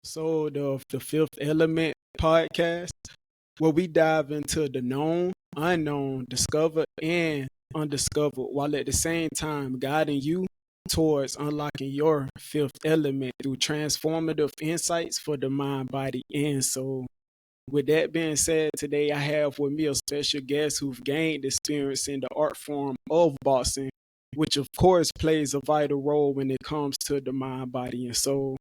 episode of the Fifth Element podcast, where we dive into the known, unknown, discovered, and undiscovered, while at the same time guiding you towards unlocking your fifth element through transformative insights for the mind, body, and soul. With that being said, today I have with me a special guest who've gained experience in the art form of boxing, which of course plays a vital role when it comes to the mind, body, and soul.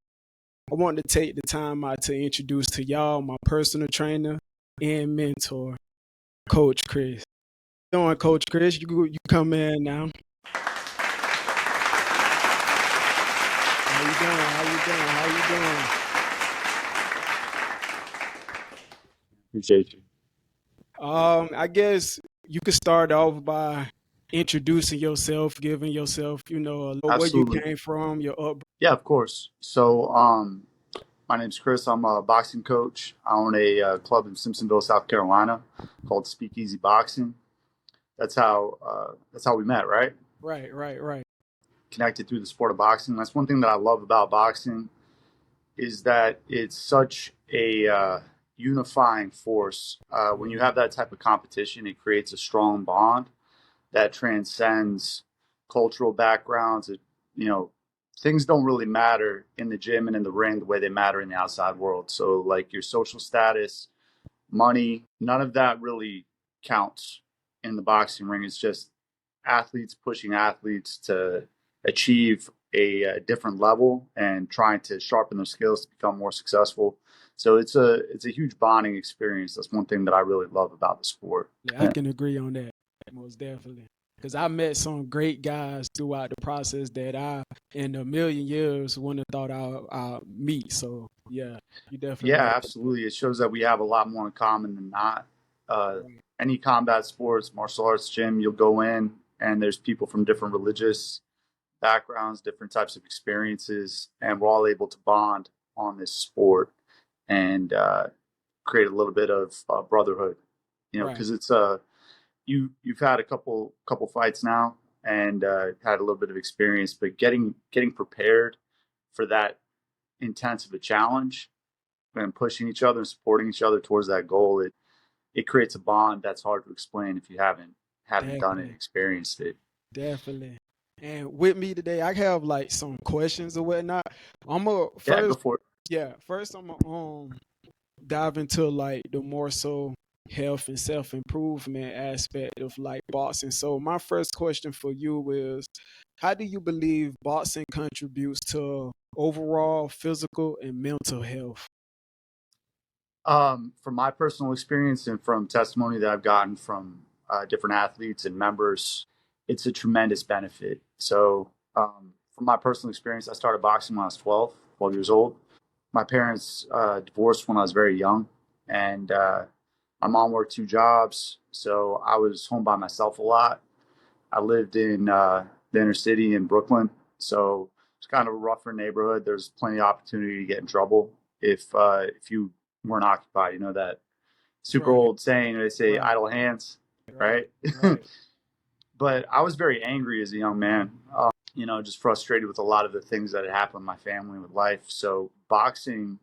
I want to take the time out to introduce to y'all my personal trainer and mentor, Coach Chris. How you doing, Coach Chris? You come in now. How you doing? How you doing? How you Appreciate you. doing? I guess you could start off by introducing yourself, giving yourself, where you Absolutely. came from, your upbringing. Yeah, of course. So, my name's Chris. I'm a boxing coach. I own a club in Simpsonville, South Carolina, called Speakeasy Boxing. That's how we met, right? Right. Connected through the sport of boxing. That's one thing that I love about boxing is that it's such a unifying force. When you have that type of competition, it creates a strong bond that transcends cultural backgrounds. You know, things don't really matter in the gym and in the ring the way they matter in the outside world. So, like your social status, money, none of that really counts in the boxing ring. It's just athletes pushing athletes to achieve a different level and trying to sharpen their skills to become more successful. So it's a huge bonding experience. That's one thing that I really love about the sport. Yeah, I can agree on that, most definitely. Because I met some great guys throughout the process that I, in a million years, wouldn't have thought I'll meet. So, yeah, you definitely Yeah, right. absolutely. It shows that we have a lot more in common than not. Uh, Right. any combat sports, martial arts gym, you'll go in and there's people from different religious backgrounds, different types of experiences, and we're all able to bond on this sport and create a little bit of brotherhood. You know, Right. because it's you've had a couple fights now and had a little bit of experience, but getting prepared for that intense of a challenge and pushing each other and supporting each other towards that goal, it creates a bond that's hard to explain if you haven't done it, Definitely. experienced it. Definitely. And with me today, I have like some questions or whatnot. I'm a Yeah, go first, for it. yeah, first I'm gonna dive into like the more so health and self improvement aspect of like boxing. So my first question for you is, how do you believe boxing contributes to overall physical and mental health? From my personal experience and from testimony that I've gotten from different athletes and members, it's a tremendous benefit. So, from my personal experience, I started boxing when I was 12 years old. My parents divorced when I was very young, and my mom worked two jobs, so I was home by myself a lot. I lived in the inner city in Brooklyn, so it's kind of a rougher neighborhood. There's plenty of opportunity to get in trouble if you weren't occupied. You know that super Right, old saying they say right, idle hands, right, right? right. But I was very angry as a young man. You know, just frustrated with a lot of the things that had happened in my family with life. So boxing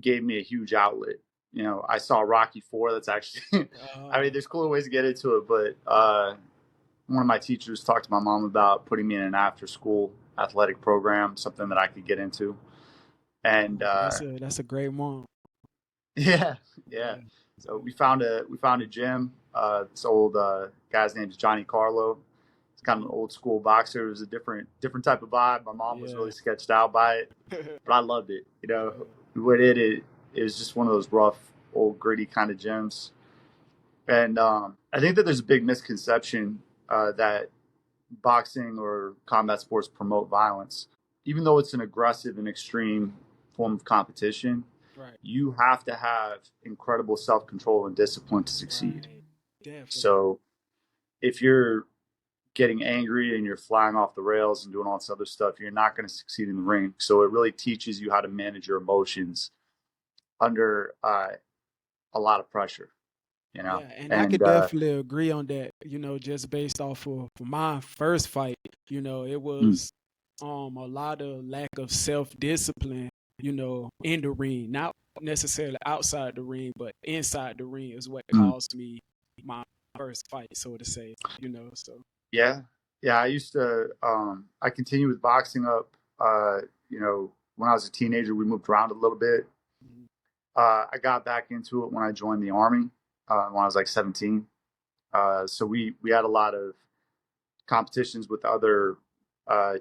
gave me a huge outlet. You know, I saw Rocky Four. That's actually, I mean, Uh, there's cooler ways to get into it, but one of my teachers talked to my mom about putting me in an after school athletic program, something that I could get into. And that's a great one. yeah, yeah. Yeah, So we found a gym. This old guy's name is Johnny Carlo. It's kind of an old school boxer. It was a different type of vibe. My mom was yeah, really sketched out by it, but I loved it. You know, what it was just one of those rough, old, gritty kind of gyms. And I think that there's a big misconception that boxing or combat sports promote violence. Even though it's an aggressive and extreme form of competition, right, you have to have incredible self control and discipline to succeed. right. Definitely. So if you're getting angry and you're flying off the rails and doing all this other stuff, you're not going to succeed in the ring. So it really teaches you how to manage your emotions under a lot of pressure, you know. Yeah, and I And could definitely agree on that, just based off of my first fight, it mm, was a lot of lack of self-discipline in the ring, not necessarily outside the ring, but inside the ring is what Mm. caused me my first fight, so to say. So Yeah. Yeah. I used to, I continued with boxing up, when I was a teenager, we moved around a little bit. mm, I got back into it when I joined the army, when I was like 17. So we had a lot of competitions with other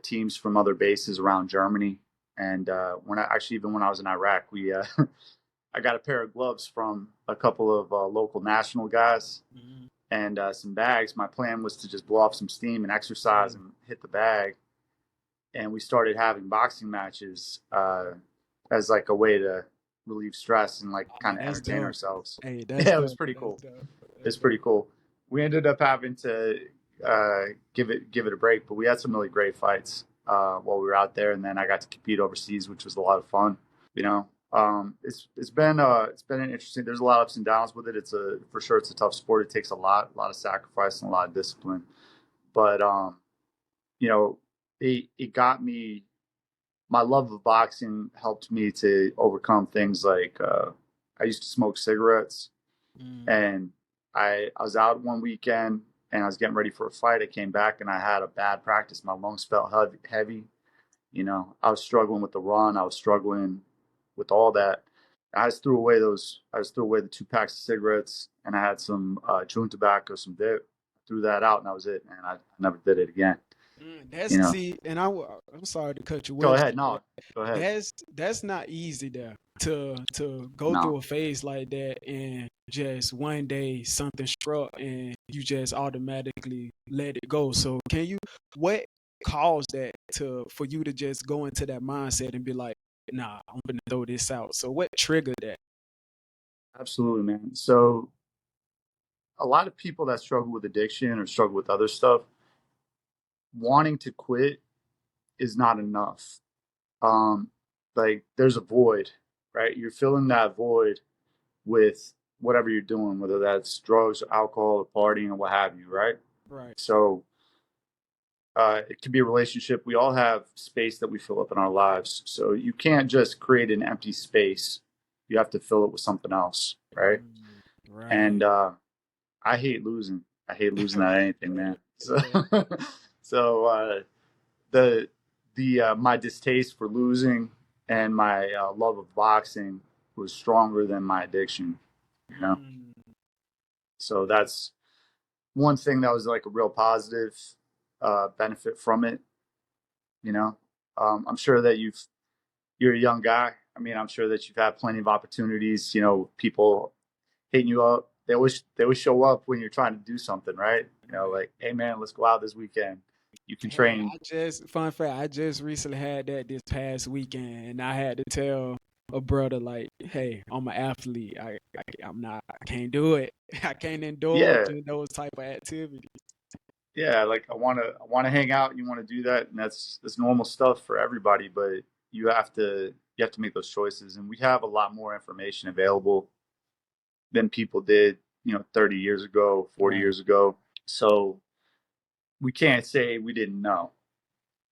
teams from other bases around Germany. And even when I was in Iraq, we I got a pair of gloves from a couple of local national guys mm, and some bags. My plan was to just blow off some steam and exercise yeah. and hit the bag. And we started having boxing matches as like a way to relieve stress and like Oh, kind of that's entertain dope. ourselves. Hey, that's Yeah, it was dope. pretty That's cool. dope. That's It's dope. pretty cool. We ended up having to give it a break, but we had some really great fights while we were out there, and then I got to compete overseas, which was a lot of fun. You know, it's been an interesting. There's a lot of ups and downs with it. For sure it's a tough sport. It takes a lot of sacrifice and a lot of discipline. But you know, it got me. My love of boxing helped me to overcome things like I used to smoke cigarettes, Mm, and I was out one weekend and I was getting ready for a fight. I came back and I had a bad practice. My lungs felt heavy. I was struggling with the run. I was struggling with all that. I just threw away the 2 packs of cigarettes, and I had some chewing tobacco, some dip. Threw that out, and that was it. And I never did it again. that's You know. see, and I'm sorry to cut you Go off. ahead. No. Go ahead. That's not easy there to go No. through a phase like that and just one day something struck and you just automatically let it go. So what caused that for you to just go into that mindset and be like, nah, I'm gonna throw this out. So what triggered that? Absolutely, man. So a lot of people that struggle with addiction or struggle with other stuff, wanting to quit is not enough. Um, like there's a void, right? You're filling that void with whatever you're doing, whether that's drugs, or alcohol, or partying, or what have you, right? Right. So it could be a relationship. We all have space that we fill up in our lives. So you can't just create an empty space. You have to fill it with something else, right? Mm, And right. I hate losing. I hate losing at anything, man. So, Yeah. so the my distaste for losing and my love of boxing was stronger than my addiction. You know, Mm, so that's one thing that was like a real positive benefit from it. You know, I'm sure that you're a young guy. I mean, I'm sure that you've had plenty of opportunities. People hitting you up. They always show up when you're trying to do something, right? right. Like, hey man, let's go out this weekend. You can Hey, train. fun fact, I just recently had that this past weekend, and I had to tell a brother like, "Hey, I'm an athlete. I'm not. I can't do it. I can't indulge Yeah, in those type of activities." yeah. Like I wanna hang out. You want to do that, and that's normal stuff for everybody. But you have to make those choices, and we have a lot more information available than people did, 30 years ago, 40 Right, years ago. So we can't say we didn't know.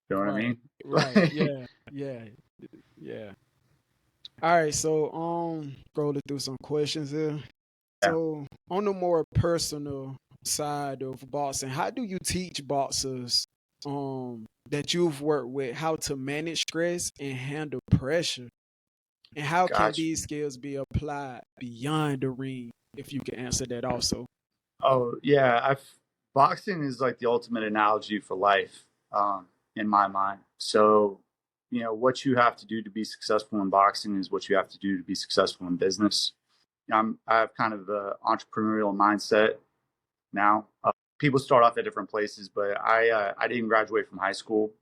You know what I right, mean? right. Yeah, yeah, yeah. All right, so scrolling through some questions here. Yeah. So on the more personal side of boxing, how do you teach boxers that you've worked with how to manage stress and handle pressure? And how can Gotcha. these skills be applied beyond the ring? If you can answer that also. Oh yeah, boxing is like the ultimate analogy for life, in my mind. So, what you have to do to be successful in boxing is what you have to do to be successful in business. I have kind of the entrepreneurial mindset now. People start off at different places, but I didn't graduate from high school.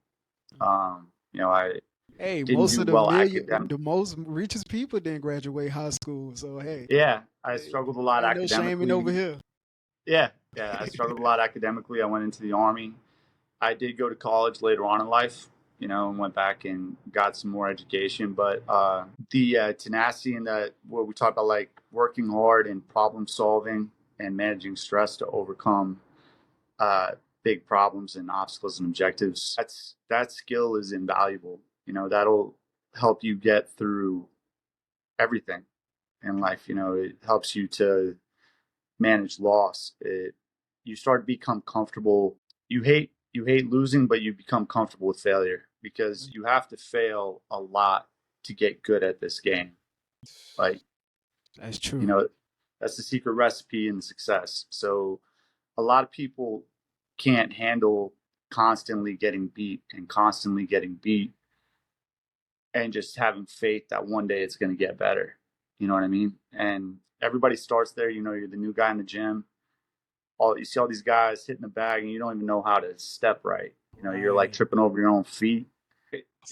I Hey, didn't most do of the well academic. the most richest people didn't graduate high school. So hey, Yeah, I hey, struggled a lot ain't no shaming academically. over here. Yeah, yeah, I struggled a lot academically. I went into the army. I did go to college later on in life, and went back and got some more education. But the tenacity and what we talk about, like working hard and problem solving and managing stress to overcome uh, big problems and obstacles and objectives, that skill is invaluable. That'll help you get through everything in life. It helps you to manage loss. You start to become comfortable. You hate losing, but you become comfortable with failure because you have to fail a lot to get good at this game. Like, That's you true. know, that's the secret recipe in success. So a lot of people can't handle constantly getting beat and constantly getting beat and just having faith that one day it's going to get better. You know what I mean? And everybody starts there. You're the new guy in the gym. You see all these guys hitting the bag, and you don't even know how to step right. You're like Right. tripping over your own feet.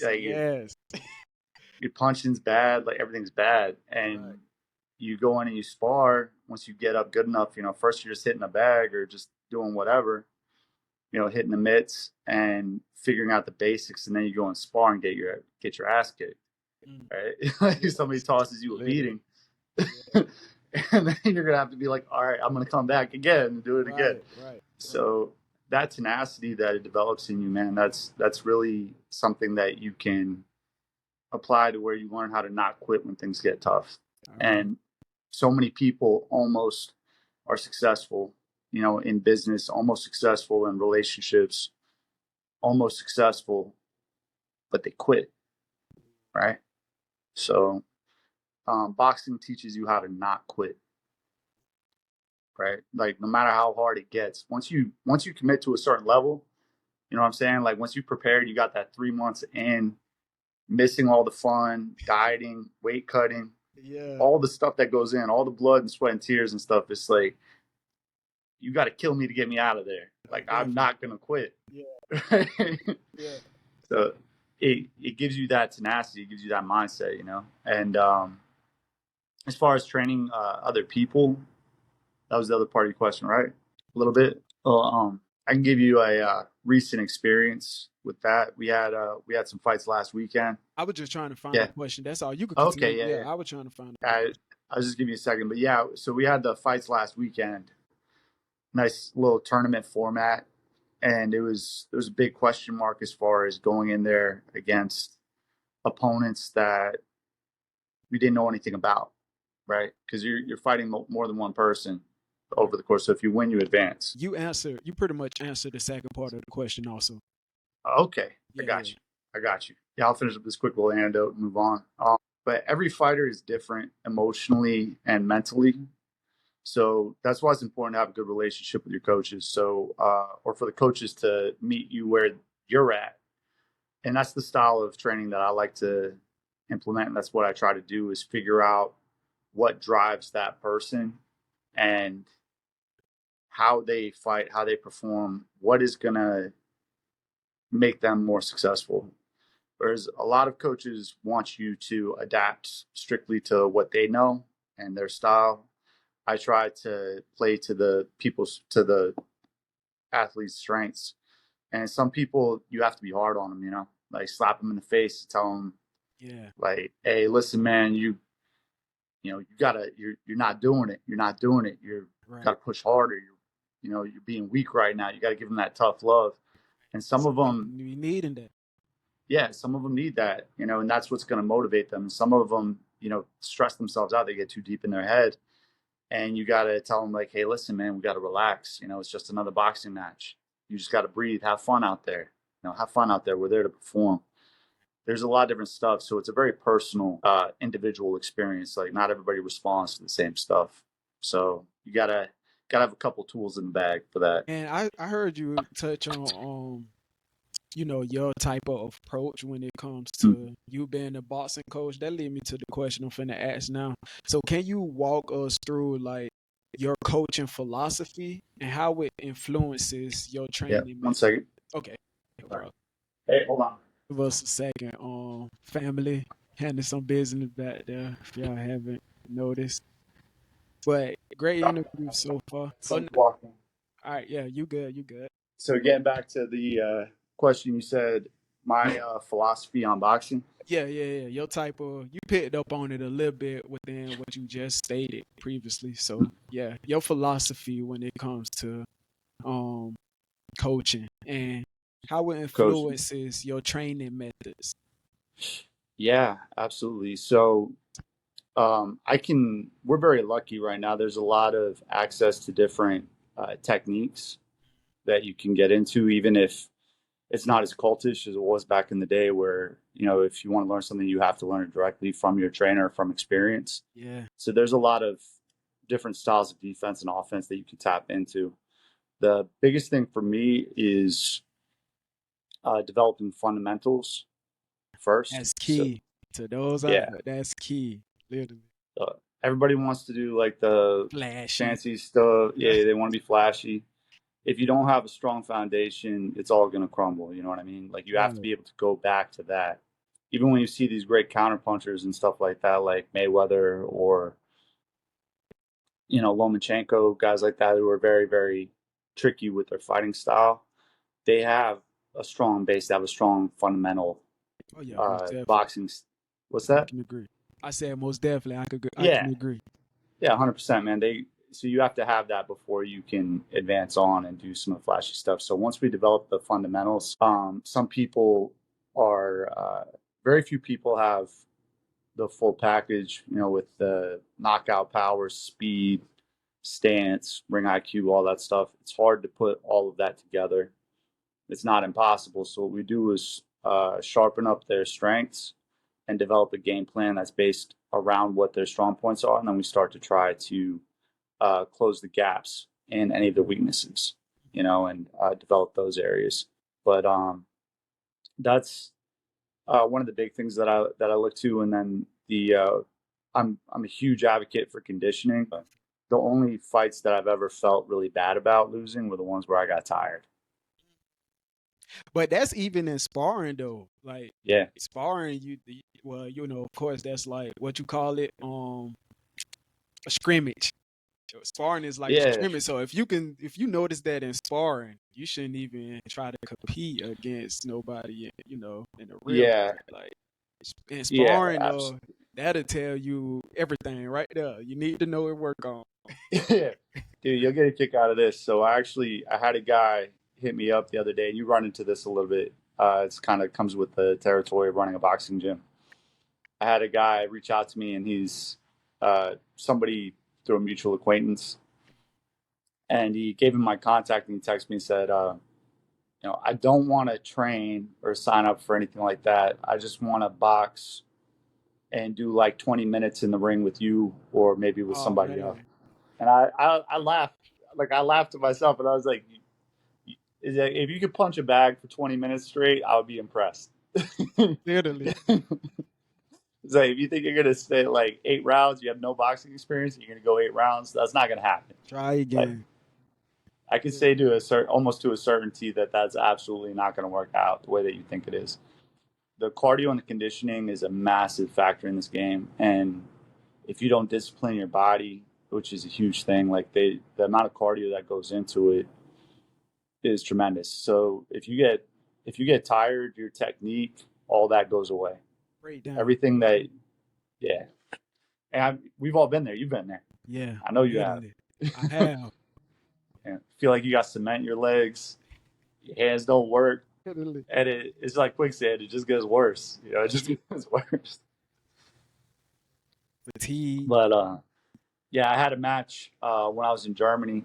Like Yes. your punching's bad. Like everything's bad, Right. and you go in and you spar. Once you get up good enough, first you're just hitting a bag or just doing whatever. Hitting the mitts and figuring out the basics, and then you go and spar and get your ass kicked. Mm. Right? Like somebody Yes. tosses you a Literally. beating, Yeah. and then you're gonna have to be like, all right, I'm gonna come back again and do it again. Right. Right. Right. So that tenacity that it develops in you, man, that's really something that you can apply to where you learn how to not quit when things get tough. Okay. And so many people almost are successful, in business, almost successful in relationships, almost successful, but they quit, right? So boxing teaches you how to not quit, right? Like no matter how hard it gets, once you commit to a certain level, you know what I'm saying? Like once you prepared, you got that 3 months in, missing all the fun, dieting, weight cutting, Yeah. all the stuff that goes in, all the blood and sweat and tears and stuff. It's like you got to kill me to get me out of there. Like I'm Definitely. not gonna quit. Yeah. Yeah. So it gives you that tenacity, it gives you that mindset, And as far as training other people, that was the other part of your question, right? A little bit. Well, I can give you a recent experience with that. We had some fights last weekend. I was just trying to find a Yeah. question. That's all. You could continue. Okay. Yeah. Yeah, Yeah. I was trying to find a question. I'll just give you a second, but yeah. So we had the fights last weekend. Nice little tournament format, and there was a big question mark as far as going in there against opponents that we didn't know anything about, right? Because you're fighting more than one person over the course. So if you win, you advance. You pretty much answered the second part of the question also. Okay, I Yeah, yeah. got you. I got you. Yeah, I'll finish up this quick little anecdote and move on. But every fighter is different emotionally and mentally. So that's why it's important to have a good relationship with your coaches. So, or for the coaches to meet you where you're at. And that's the style of training that I like to implement. And that's what I try to do is figure out what drives that person and how they fight, how they perform, what is going to make them more successful. Whereas a lot of coaches want you to adapt strictly to what they know and their style. I try to play to the athlete's strengths. And some people, you have to be hard on them, like slap them in the face, tell them Yeah. like, hey, listen, man, you're not doing it. You're not doing it. You're got Right. to push harder. You're being weak right now. You got to give them that tough love. And some of Some people them, be needing that. yeah, some of them need that, and that's what's going to motivate them. Some of them, stress themselves out. They get too deep in their head, and you got to tell them like, hey, listen, man, we got to relax. It's just another boxing match. You just got to breathe, have fun out there. Have fun out there. We're there to perform. There's a lot of different stuff, so it's a very personal, individual experience. Like not everybody responds to the same stuff, so you gotta have a couple tools in the bag for that. And I heard you touch on your type of approach when it comes Mm. to you being a boxing coach. That lead me to the question I'm finna ask now. So can you walk us through like your coaching philosophy and how it influences your Yeah, training one method? second. Okay, no Sorry. problem. Hey, hold on. Give us a second. Family handling some business back there if y'all haven't noticed. But great interview so far. Oh, Someone's walking. all right, yeah, you good, you good. So getting back to the question, you said my philosophy on boxing. Yeah, yeah, yeah. Your type of you picked up on it a little bit within what you just stated previously. So yeah, your philosophy when it comes to um coaching and how it Coach, influences your training methods. Yeah, absolutely. So we're very lucky right now. There's a lot of access to different techniques that you can get into, even if it's not as cultish as it was back in the day, where, if you want to learn something, you have to learn it directly from your trainer, from experience. Yeah. So there's a lot of different styles of defense and offense that you can tap into. The biggest thing for me is developing fundamentals first. That's So, key to those out yeah, there. That's key. Literally. uh, everybody wants to do like the Flashy. fancy stuff. Yeah, they want to be flashy. If you don't have a strong foundation, it's all going to crumble. You know what I mean? Like, you have to Right. be able to go back to that. Even when you see these great counter punchers and stuff like that, like Mayweather or, Lomachenko, guys like that who are very, very tricky with their fighting style, they have a strong base, they have a strong fundamental Oh yeah, most definitely. boxing. What's I that? can agree. I said most definitely. I Yeah, can agree. yeah, 100%, man. So you have to have that before you can advance on and do some of the flashy stuff. So once we develop the fundamentals, some people are very few people have the full package, with the knockout power, speed, stance, ring IQ, all that stuff. It's hard to put all of that together. It's not impossible. So what we do is sharpen up their strengths and develop a game plan that's based around what their strong points are, and then we start to try to close the gaps in any of the weaknesses, and develop those areas. But that's one of the big things that I look to, and then I'm a huge advocate for conditioning. The only fights that I've ever felt really bad about losing were the ones where I got tired. But that's even in sparring though. Like Yeah, sparring, well, of course, that's like what you call it, a scrimmage. Sparring is like a yeah, scrimmage. So if you notice that in sparring, you shouldn't even try to compete against nobody, in the real yeah, fight. Like in yeah. sparring, though, that'll tell you everything right there. You need to know and work on. Yeah, dude, you'll get a kick out of this. So I had a guy hit me up the other day. You run into this a little bit. It's kind of comes with the territory of running a boxing gym. I had a guy reach out to me, and he's somebody through a mutual acquaintance, and he gave him my contact, and he texted me and said, I don't want to train or sign up for anything like that. I just want to box and do like 20 minutes in the ring with you or maybe with Oh somebody else. man, And I laughed, like I laughed to myself, and I was like, if you could punch a bag for 20 minutes straight, I would be impressed. literally. It's like, if you think you're gonna stay like 8 rounds, you have no boxing experience, and you're gonna go 8 rounds, that's not gonna happen. Try Like, again. I could say almost to a certainty that that's absolutely not gonna work out the way that you think it is. The cardio and the conditioning is a massive factor in this game, and if you don't discipline your body, which is a huge thing, like the amount of cardio that goes into it is tremendous. So if you get tired, your technique, all that goes away. Breakdown. Everything that, yeah. And we've all been there. You've been there. Yeah, I know you have. literally. I have. And feel like you got cement in your legs. Your hands don't work, Literally. and it's like quicksand. It just gets worse. It just gets worse. Fatigue. But yeah, I had a match when I was in Germany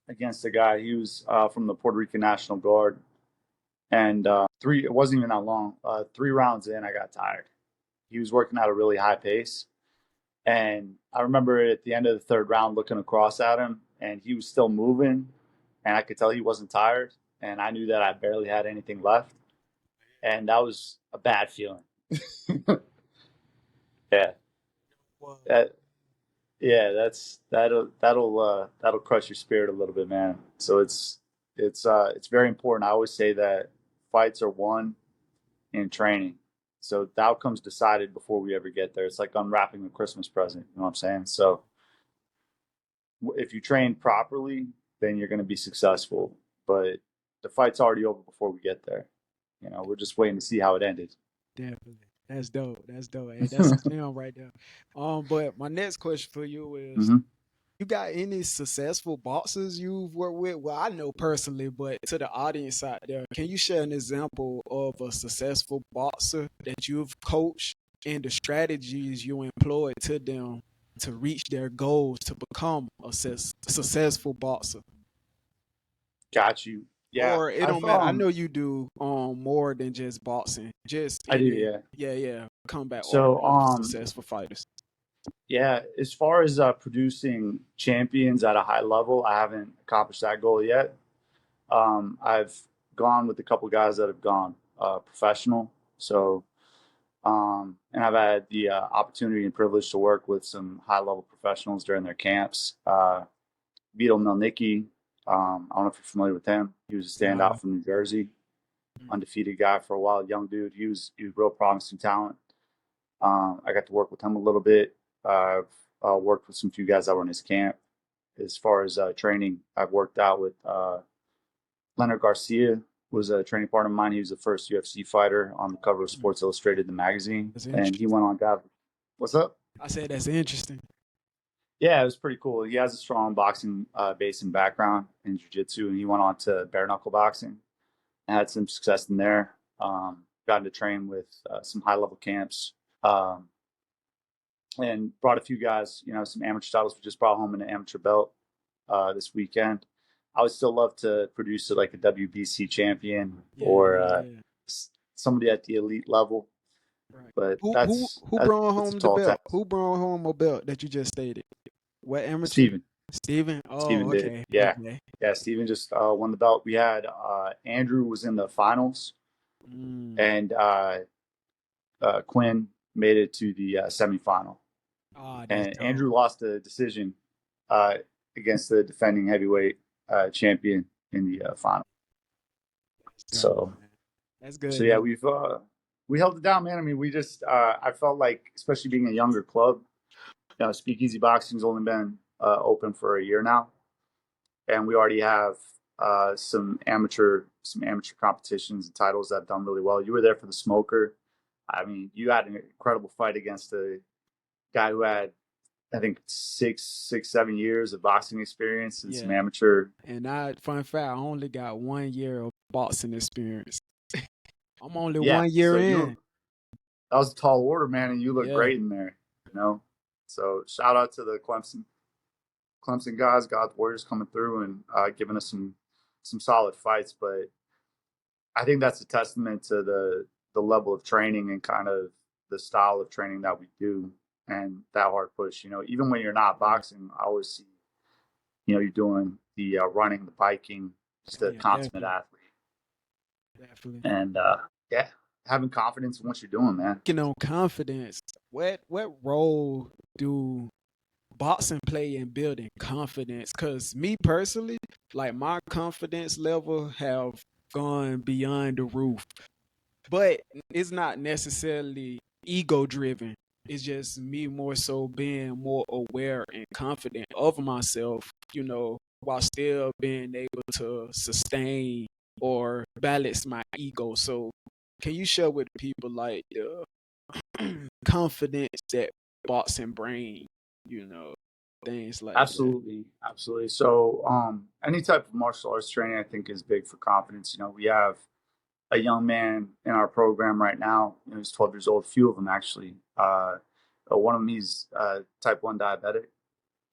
against a guy. He was from the Puerto Rican National Guard, and it wasn't even that long. 3 rounds in, I got tired. He was working at a really high pace, and I remember at the end of the third round looking across at him, and he was still moving, and I could tell he wasn't tired, and I knew that I barely had anything left, and that was a bad feeling. Yeah, Well, that, yeah, that'll crush your spirit a little bit, man. So it's very important. I always say that fights are won in training. So the outcome's decided before we ever get there. It's like unwrapping a Christmas present. You know what I'm saying? So if you train properly, then you're going to be successful. But the fight's already over before we get there. We're just waiting to see how it ended. definitely. That's dope. That's dope. Hey, that's a film right there. But my next question for you is, Hmm. You got any successful boxers you've worked with? Well, I know personally, but to the audience out there, can you share an example of a successful boxer that you've coached and the strategies you employed to them to reach their goals to become a successful boxer? Got you. Yeah, Or it I've don't matter. I know you do more than just boxing. Just I do, any, yeah. yeah, combat art So of successful fighters. yeah, as far as producing champions at a high level, I haven't accomplished that goal yet. I've gone with a couple guys that have gone professional. So and I've had the opportunity and privilege to work with some high level professionals during their camps. Vito Melnicki, I don't know if you're familiar with him. He was a Nah. standout from New Jersey, undefeated guy for a while, young dude. He was real promising talent. I got to work with him a little bit. I've worked with some few guys that were in his camp. As far as training, I've worked out with Leonard Garcia was a training partner of mine. He was the first UFC fighter on the cover of Sports Illustrated, the magazine, That's and he interesting. went on to have. What's up? I said that's interesting. Yeah, it was pretty cool. He has a strong boxing base and background in jiu-jitsu, and he went on to bare knuckle boxing and had some success in there. Got to train with some high level camps. Um, and brought a few guys, some amateur titles. We just brought home an amateur belt this weekend. I would still love to produce like a WBC champion Yeah, or yeah, yeah. somebody at the elite level, Right. but Who brought that's a home the tall belt? task. Who brought home a belt that you just stated? What amateur? Steven, Steven? Oh, Steven did, okay, yeah, okay. yeah. Steven just won the belt. We had Andrew was in the finals, Mm. and Quinn made it to the semifinal. Oh, that's And dope. Andrew lost a decision uh, against the defending heavyweight champion in the final. That's dope, So, man. That's so good. yeah, we held it down, man. I mean, we just I felt like, especially being a younger club, Speakeasy Boxing's only been open for a year now, and we already have some amateur competitions and titles that have done really well. You were there for the Smoker. I mean, you had an incredible fight against a guy who had, I think, 7 years of boxing experience and some Yeah. amateur. And fun fact, I only got 1 year of boxing experience. I'm only Yeah, 1 year so you in. that was a tall order, man, and you look Yeah. great in there. You know, so shout out to the Clemson guys, God's Warriors coming through and giving us some solid fights. But I think that's a testament to the level of training and kind of the style of training that we do and that hard push. Even when you're not Right. boxing, I always see you're doing the running, the biking, just Oh a yeah, consummate definitely. athlete. Definitely. And yeah, having confidence in what you're doing, man. Speaking on confidence, what role do boxing play in building confidence? Because me personally, like my confidence level have gone beyond the roof, but it's not necessarily ego driven. It's just me more so being more aware and confident of myself, while still being able to sustain or balance my ego. So, can you share with people like the confidence that boxing bring, you know, things like that? Absolutely, absolutely. So, any type of martial arts training, I think, is big for confidence. We have a young man in our program right now. He's 12 years old. A few of them actually. One of them, he's type 1 diabetic,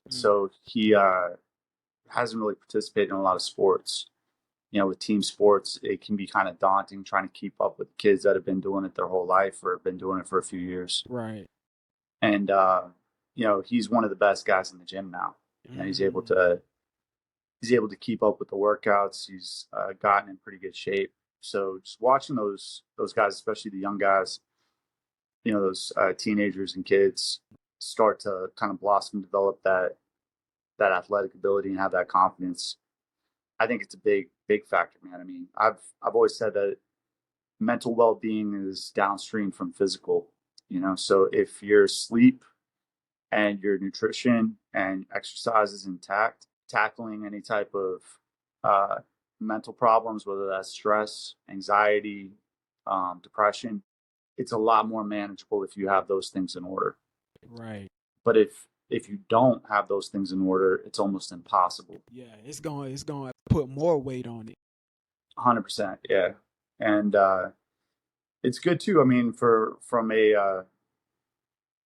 Mm, so he hasn't really participated in a lot of sports. With team sports, it can be kind of daunting trying to keep up with kids that have been doing it their whole life or have been doing it for a few years. right. And he's one of the best guys in the gym now. He's able Mm, to keep up with the workouts. He's gotten in pretty good shape. So just watching those guys, especially the young guys, those teenagers and kids, start to kind of blossom, develop that athletic ability, and have that confidence. I think it's a big factor, man. I mean, I've always said that mental well being is downstream from physical. So if your sleep and your nutrition and exercise is intact, tackling any type of uh, mental problems, whether that's stress, anxiety, depression, it's a lot more manageable if you have those things in order. right. But if you don't have those things in order, it's almost impossible. Yeah, it's going to put more weight on it. 100%. Yeah. And it's good too. I mean, from a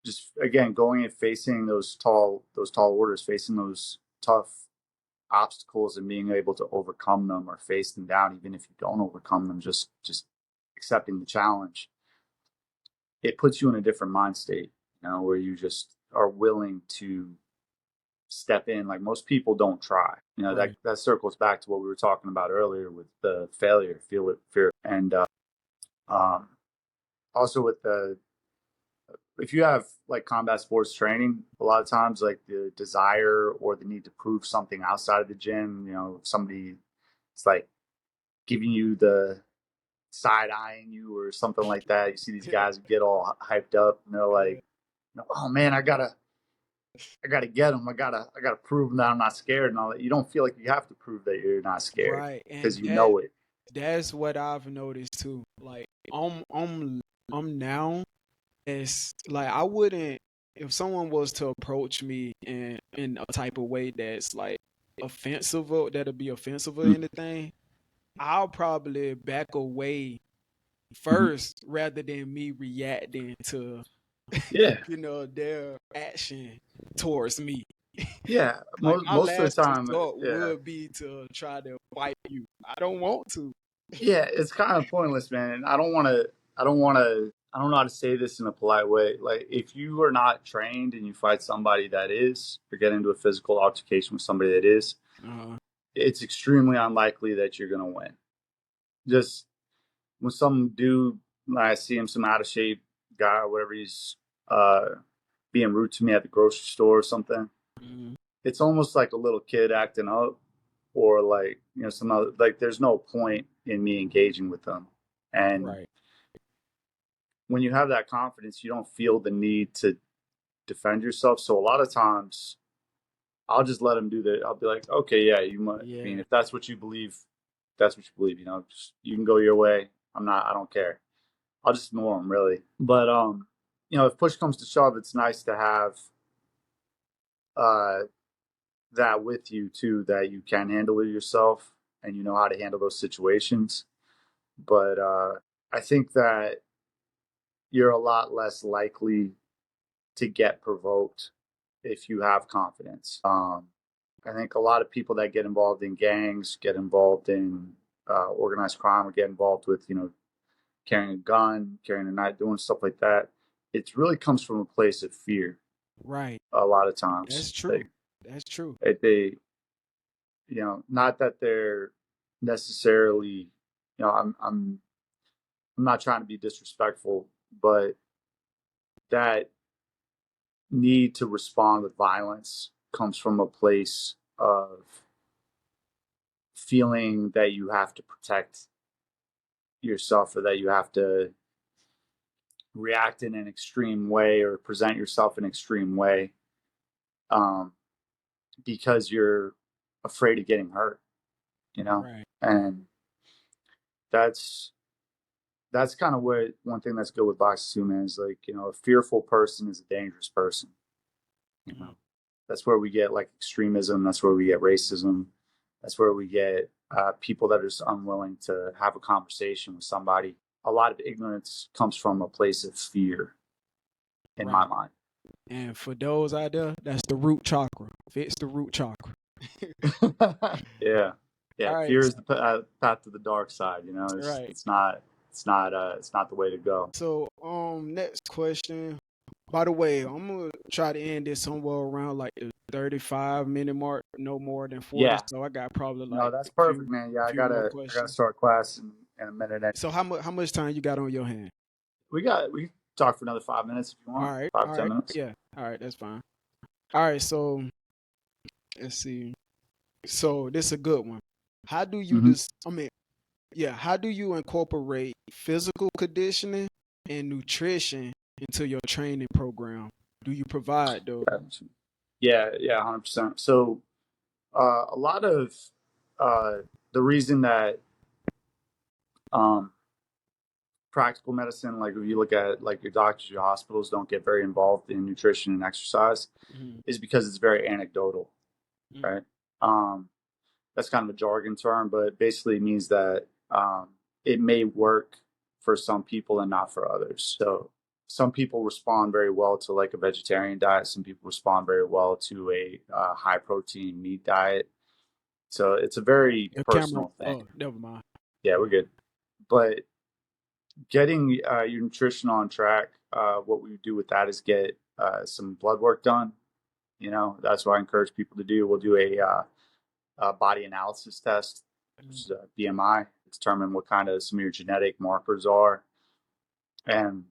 just again going and facing those tall orders, facing those tough obstacles and being able to overcome them or face them down, even if you don't overcome them, just accepting the challenge. It puts you in a different mind state, where you just are willing to step in. Like most people don't try. Right. That circles back to what we were talking about earlier with the failure, fear, and um, also with the if you have like combat sports training, a lot of times like the desire or the need to prove something outside of the gym, somebody it's like giving you the side eyeing you or something like that. You see these guys get all hyped up and they're like, oh man, I gotta get them. I gotta prove that I'm not scared and all that. You don't feel like you have to prove that you're not scared Right. And because you know it. that's what I've noticed too. Like I'm now, it's like I wouldn't, if someone was to approach me in a type of way that's like offensive, or that'll be offensive or anything, I'll probably back away Mm-hmm. first rather than me reacting to Yeah. their action towards me. Yeah. Like my Most of last the time, resort yeah. would be to try to fight you. I don't want to. Yeah, it's kind of pointless, man. And I don't know how to say this in a polite way. Like, if you are not trained and you fight somebody that is, or get into a physical altercation with somebody that is, Uh, it's extremely unlikely that you're going to win. Just when some dude, I see him, some out of shape guy or whatever, he's being rude to me at the grocery store or something, it's almost like a little kid acting up, or like, some other, like, there's no point in me engaging with them. And right. when you have that confidence, you don't feel the need to defend yourself. So a lot of times I'll just let them do that. I'll be like, okay, yeah, you might. I mean, Yeah. if that's what you believe, that's what you believe. Just, you can go your way. I don't care. I'll just ignore them, really. But if push comes to shove, it's nice to have uh, that with you too, that you can handle it yourself and you know how to handle those situations. But I think that you're a lot less likely to get provoked if you have confidence. I think a lot of people that get involved in gangs, get involved in organized crime, or get involved with, carrying a gun, carrying a knife, doing stuff like that. It really comes from a place of fear. Right. A lot of times, That's true. That's true. they, not that they're necessarily, I'm not trying to be disrespectful, but that need to respond with violence comes from a place of feeling that you have to protect yourself, or that you have to react in an extreme way or present yourself in an extreme way, um, because you're afraid of getting hurt, Right. and that's kind of what one thing that's good with boxing too, man, is like, a fearful person is a dangerous person. That's where we get like extremism. That's where we get racism. That's where we get people that are just unwilling to have a conversation with somebody. A lot of ignorance comes from a place of fear, in my Right. mind. And for those out there, that's the root chakra. Fix the root chakra. Yeah, All yeah. right. Fear is the path to the dark side. Right. It's not the way to go. So, next question. By the way, I'm gonna try to end this somewhere around like the 35-minute mark, no more than 40. Yeah, So I got probably no, like that's a perfect, few man. Yeah, few more I gotta questions. start class in a minute. And So how much time you got on your hand? we can talk for another 5 minutes if you All want. right, Five all ten right, minutes. yeah, all right, that's fine. All right, so let's see. So this is a good one. How do you Mm-hmm. just? I mean, yeah. How do you incorporate physical conditioning and nutrition into your training program? Do you provide those? Yeah, yeah, 100%. So a lot of the reason that um, practical medicine, like if you look at like your doctors, your hospitals don't get very involved in nutrition and exercise, Mm-hmm. is because it's very anecdotal, right? Um, that's kind of a jargon term, but basically it means that it may work for some people and not for others. So some people respond very well to like a vegetarian diet. Some people respond very well to a high protein meat diet. So it's a very Your camera. personal thing. Oh, never mind. Yeah, we're good. But getting your nutrition on track, what we do with that is get some blood work done. You know, that's what I encourage people to do. We'll do a body analysis test, which is a BMI, to determine what kind of some of your genetic markers are and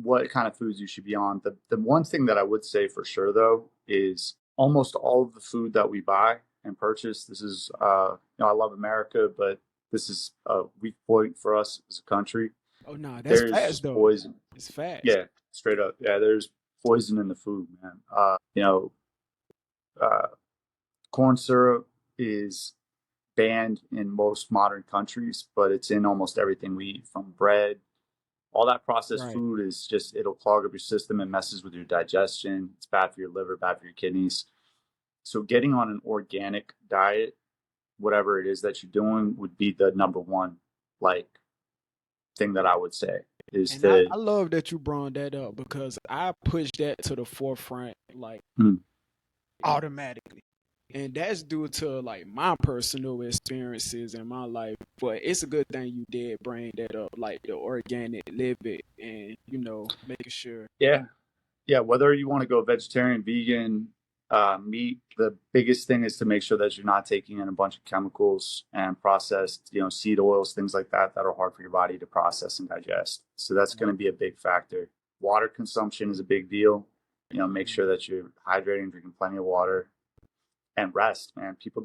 what kind of foods you should be on. The one thing that I would say for sure though is almost all of the food that we buy and purchase. This is I love America, but this is a weak point for us as a country. Oh no, that's There's fast just though. poison. It's fast. Yeah, straight up. Yeah, there's poison in the food, man. You know, uh, corn syrup is banned in most modern countries, but it's in almost everything we eat, from bread. All that processed Right. food is just, it'll clog up your system and messes with your digestion. It's bad for your liver, bad for your kidneys. So getting on an organic diet, whatever it is that you're doing, would be the number one like thing that I would say is And to I love that you brought that up because I push that to the forefront like mm, automatically. And that's due to like my personal experiences in my life. But it's a good thing you did bring that up, like the organic living and making sure. yeah, yeah, whether you want to go vegetarian, vegan, meat, the biggest thing is to make sure that you're not taking in a bunch of chemicals and processed, seed oils, things like that, that are hard for your body to process and digest. So that's going to be a big factor. Water consumption is a big deal. Make sure that you're hydrating, drinking plenty of water, and rest, man. People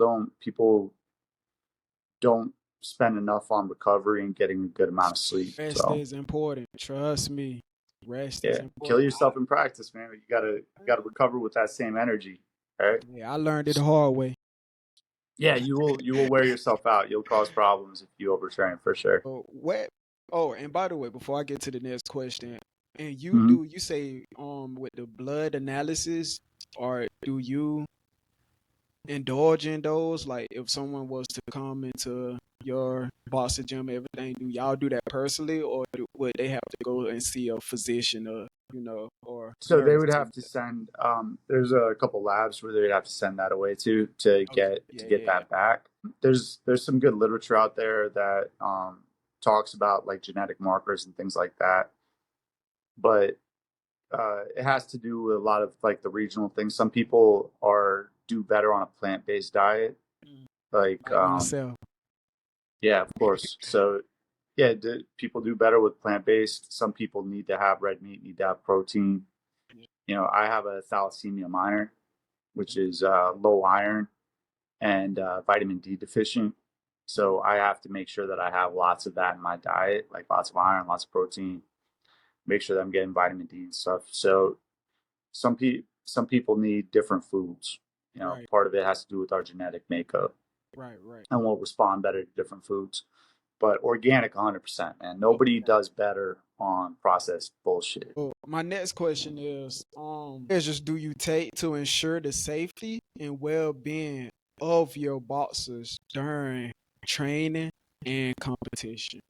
don't spend enough on recovery and getting a good amount of sleep. Rest So is important. Trust me. Rest is yeah, kill important. yourself in practice, man. You gotta recover with that same energy. All right. Yeah, I learned it the hard way. Yeah, you will wear yourself out. You'll cause problems if you overtrain for sure. So what? Oh, and by the way, before I get to the next question, and Hmm. you say with the blood analysis, or do you indulge in those? Like if someone was to come into your boxing gym, everything, do y'all do that personally, or would they have to go and see a physician, or or So they nurse? would have to send. There's a couple labs where they'd have to send that away to Okay, get yeah, to yeah, get yeah. that back. There's some good literature out there that talks about like genetic markers and things like that, but it has to do with a lot of like the regional things. Some people are do better on a plant-based diet, Mm. like Like myself. yeah, of course. So yeah, people do better with plant-based. Some people need to have red meat, need to have protein. I have a thalassemia minor, which is low iron and vitamin D deficient. So I have to make sure that I have lots of that in my diet, like lots of iron, lots of protein. Make sure that I'm getting vitamin D and stuff. So some people need different foods. Right, Part of it has to do with our genetic makeup, right. and we'll respond better to different foods. But organic, 100%, man. Okay. Nobody does better on processed bullshit. Well, my next question is, measures do you take to ensure the safety and well-being of your boxers during training and competition?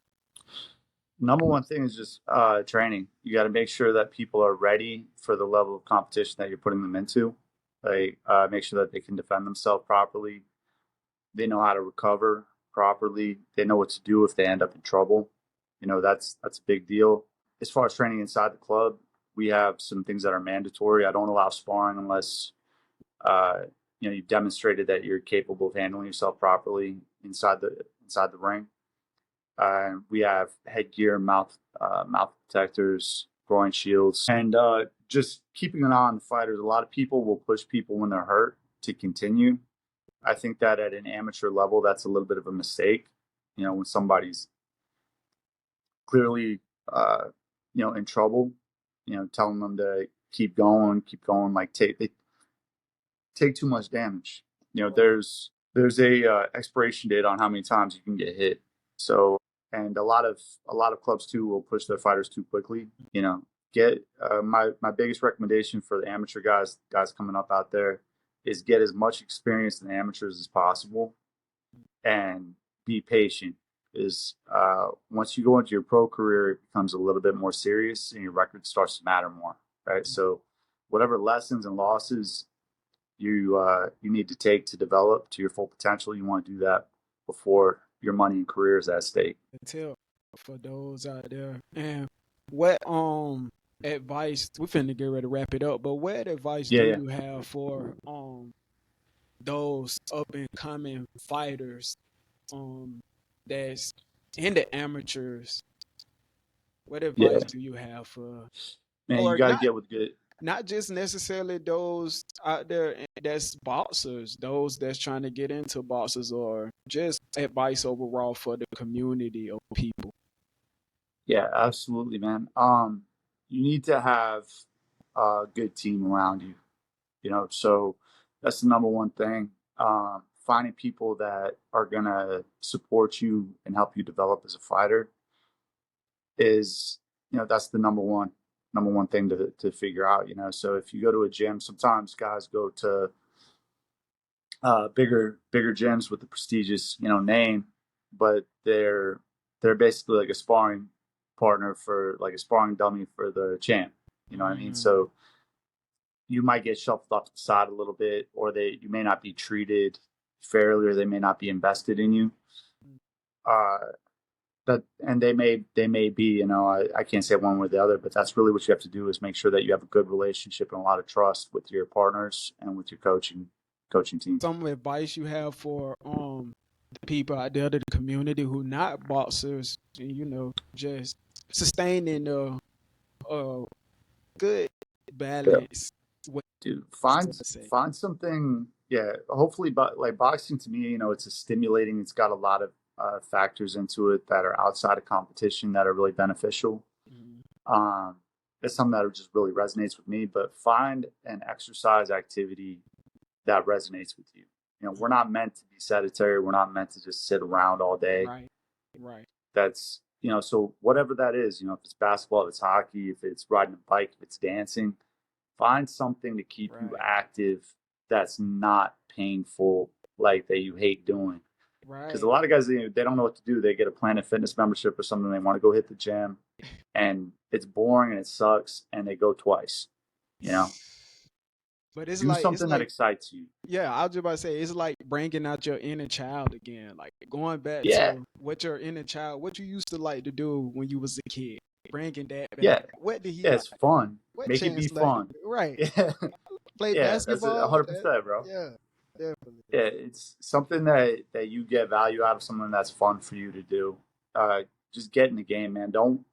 Number one thing is just training. You got to make sure that people are ready for the level of competition that you're putting them into. Like, make sure that they can defend themselves properly. They know how to recover properly. They know what to do if they end up in trouble. That's a big deal. As far as training inside the club, we have some things that are mandatory. I don't allow sparring unless uh, you've demonstrated that you're capable of handling yourself properly inside the ring. We have headgear, mouth protectors, groin shields, and just keeping an eye on the fighters. A lot of people will push people when they're hurt to continue. I think that at an amateur level, that's a little bit of a mistake. When somebody's clearly, in trouble, telling them to keep going, like they take too much damage. There's a expiration date on how many times you can get hit. So and a lot of clubs too will push their fighters too quickly. You know, get my biggest recommendation for the amateur guys coming up out there is get as much experience in the amateurs as possible, and be patient. Is once you go into your pro career, it becomes a little bit more serious, and your record starts to matter more, right? So, whatever lessons and losses you need to take to develop to your full potential, you want to do that before your money and career is at stake. Tell for those out there. And what advice, we finna get ready to wrap it up, but what advice do you have for those up and coming fighters that's in the amateurs? What advice do you have for, Man, you or got to get with good. not just necessarily those out there that's boxers, those that's trying to get into boxers, or just advice overall for the community of people? Yeah, absolutely, man. You need to have a good team around you. You know, so that's the number one thing. Finding people that are gonna support you and help you develop as a fighter is, that's the number one thing to figure out. You know, so if you go to a gym, sometimes guys go to bigger gyms with the prestigious name, but they're basically like a sparring partner for, like a sparring dummy for the champ. You know what I mean? So you might get shuffled off to the side a little bit, or you may not be treated fairly, or they may not be invested in you. And they may be, I can't say one way or the other, but that's really what you have to do, is make sure that you have a good relationship and a lot of trust with your partners and with your coaching team. Some advice you have for the people out there, the community who not boxers, and just sustaining a good balance. Dude, find something. Yeah, hopefully, but like boxing to me, it's a stimulating. It's got a lot of factors into it that are outside of competition that are really beneficial. It's something that just really resonates with me. But find an exercise activity that resonates with you. We're not meant to be sedentary. We're not meant to just sit around all day. Right. That's, so whatever that is, if it's basketball, if it's hockey, if it's riding a bike, if it's dancing, find something to keep you active that's not painful, like that you hate doing. Because a lot of guys, they don't know what to do. They get a Planet Fitness membership or something. They want to go hit the gym, and it's boring and it sucks, and they go twice. But it's do something that excites you. Yeah, I was just about to say, it's like bringing out your inner child again, like going back to what your inner child, what you used to like to do when you was a kid, bringing that back. Yeah, what did he? Yeah, it's fun. What Make it be fun. Right. Yeah, Play basketball. That's 100%, bro. Yeah, definitely. Yeah, it's something that you get value out of, something that's fun for you to do. Just get in the game, man. Don't.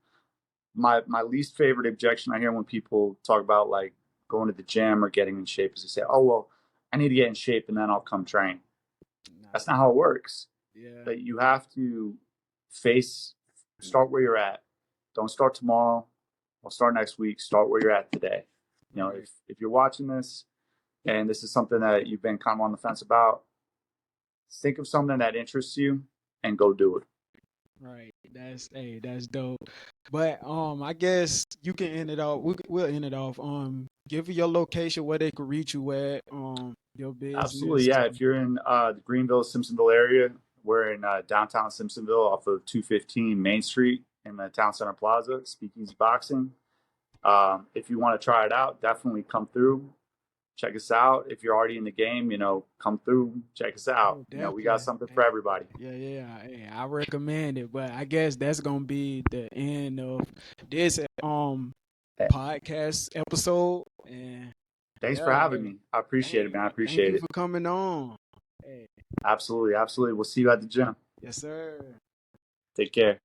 My least favorite objection I hear when people talk about like going to the gym or getting in shape is they say, "Oh well, I need to get in shape and then I'll come train." That's not how it works. Yeah. That you have to start where you're at. Don't start tomorrow. I'll start next week. Start where you're at today. If you're watching this and this is something that you've been kind of on the fence about, think of something that interests you and go do it. Right. That's dope. But I guess you can end it off. We'll end it off. Give your location where they could reach you at. Your business. Absolutely, yeah. If you're in the Greenville, Simpsonville area, we're in downtown Simpsonville off of 215 Main Street in the Town Center Plaza, Speakeasy Boxing. If you want to try it out, definitely come through. Check us out. If you're already in the game, come through, check us out. We got something for everybody. Yeah. Hey, I recommend it. But I guess that's gonna be the end of this podcast episode. And thanks for having me. I appreciate it, man. I appreciate it. Thank you for coming on. Hey. Absolutely. We'll see you at the gym. Yes, sir. Take care.